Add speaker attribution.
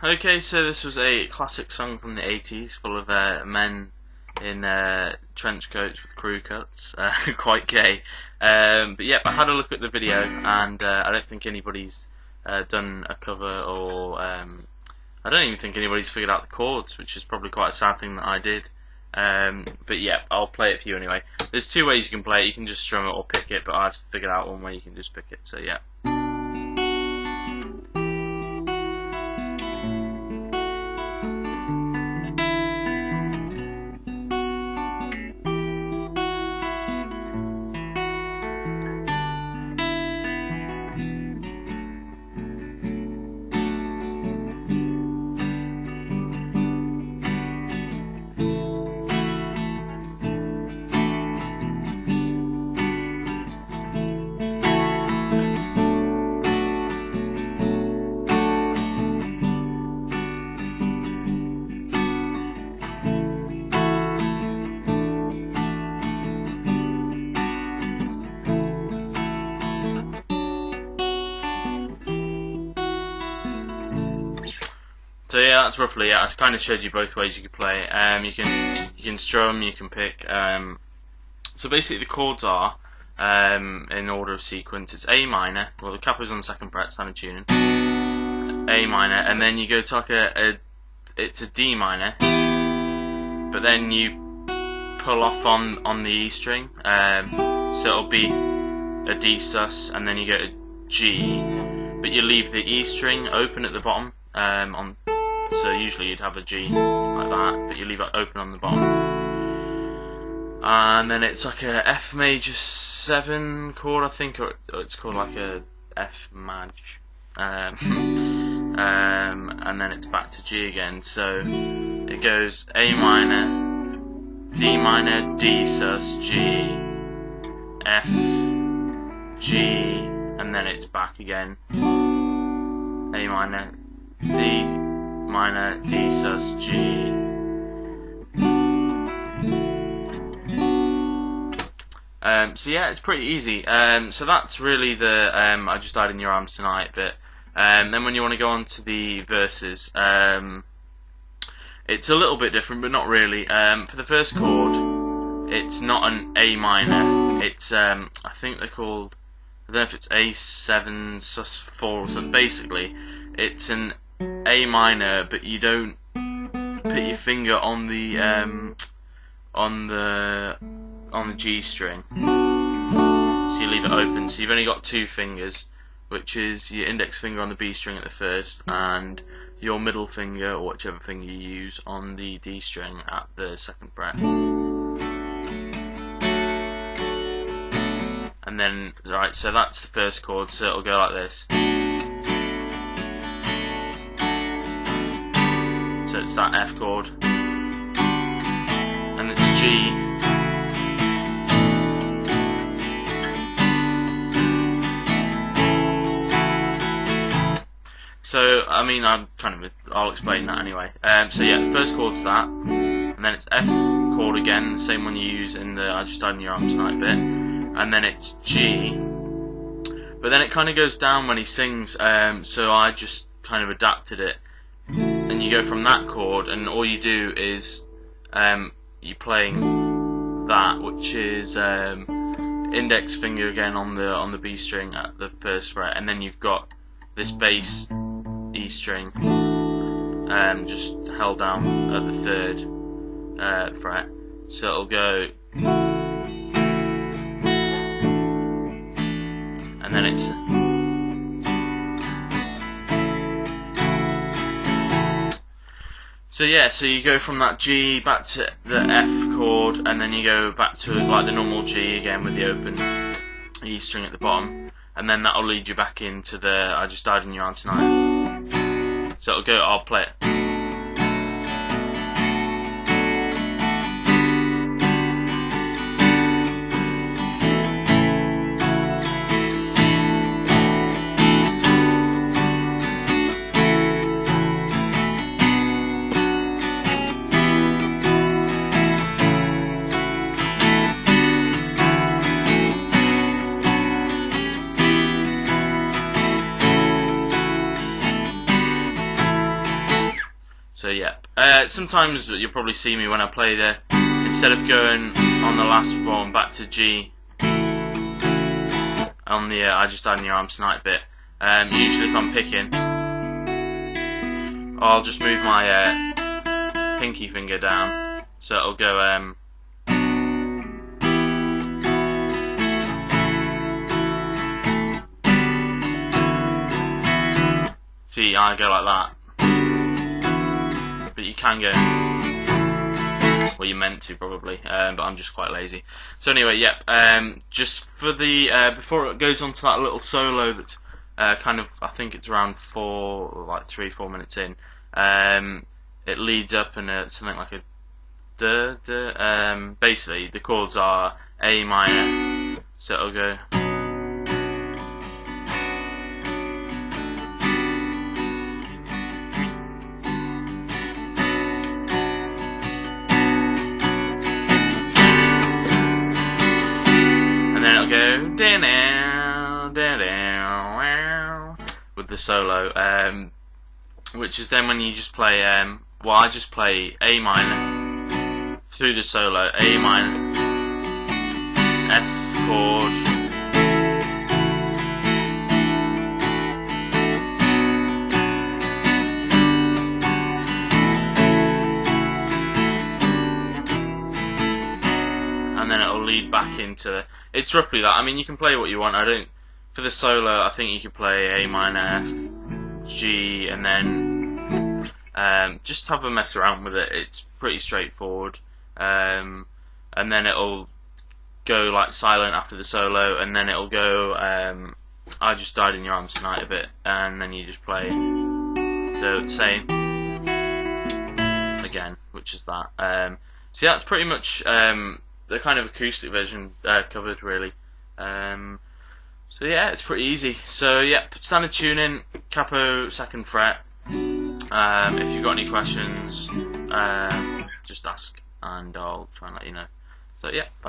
Speaker 1: Okay, so this was a classic song from the 80s, full of men in trench coats with crew cuts, quite gay. But yeah, I had a look at the video, and I don't think anybody's done a cover, or I don't even think anybody's figured out the chords, which is probably quite a sad thing that I did. But yeah, I'll play it for you anyway. There's two ways you can play it. You can just strum it or pick it, but I've figured out one way you can just pick it, so yeah. So yeah, that's roughly it. I kind of showed you both ways you could play it. You can strum, you can pick. So basically, the chords are in order of sequence. It's A minor. Well, the capo's on the second fret, standard tuning. A minor, and then you go to like it's a D minor, but then you pull off on the E string. So it'll be a D sus, and then you go to G, but you leave the E string open at the bottom. So usually you'd have a G like that, but you leave it open on the bottom. And then it's like a F major 7 chord, I think, or it's called like a F maj. And then it's back to G again. So it goes A minor, D minor, D sus, G, F, G, and then it's back again. A minor, D minor, D sus, G. So yeah, it's pretty easy. So that's really the I Just Died in Your Arms Tonight bit. Then when you want to go on to the verses, it's a little bit different, but not really. For the first chord, it's not an A minor. It's I think they're called, I don't know if it's A7 sus 4 or something. Basically, it's an A minor, but you don't put your finger on the G string. So you leave it open. So you've only got two fingers, which is your index finger on the B string at the first, and your middle finger, or whichever finger you use, on the D string at the second fret. And then, right, so that's the first chord. So it'll go like this. So it's that F chord, and it's G, so I mean I'll explain that anyway. So yeah, the first chord's that, and then it's F chord again, the same one you use in the I Just Died in Your Arms Tonight bit, and then it's G, but then it kind of goes down when he sings, so I just kind of adapted it. And you go from that chord, and all you do is you're playing that, which is index finger again on the B string at the first fret, and then you've got this bass E string just held down at the third fret. So it'll go, and then it's. So yeah, so you go from that G back to the F chord, and then you go back to like the normal G again with the open E string at the bottom, and then that'll lead you back into the I Just Died in Your Arms Tonight. So it'll go, I'll play it. So yeah, sometimes you'll probably see me when I play there, instead of going on the last one back to G on the I Just Died in Your Arms Tonight bit. Usually if I'm picking, I'll just move my pinky finger down, so it'll go see, I go like that, but you can go, well, you're meant to probably, but I'm just quite lazy. So anyway, yep, just for the before it goes on to that little solo that's kind of, I think it's around 3-4 minutes in, it leads up in something like a duh, duh. Basically the chords are A minor, so it'll go go with the solo, which is then when you just play, well, I just play A minor through the solo, A minor, F chord, and then it'll lead back into, it's roughly that. I mean, you can play what you want. For the solo, I think you could play A minor, F, G, and then just have a mess around with it. It's pretty straightforward. And then it'll go like silent after the solo, and then it'll go I Just Died in Your Arms Tonight a bit, and then you just play the same again, which is that. So yeah, that's pretty much the kind of acoustic version covered, really. So yeah, it's pretty easy. So yeah, standard tuning, capo 2nd fret. If you've got any questions, just ask and I'll try and let you know. So yeah. Bye.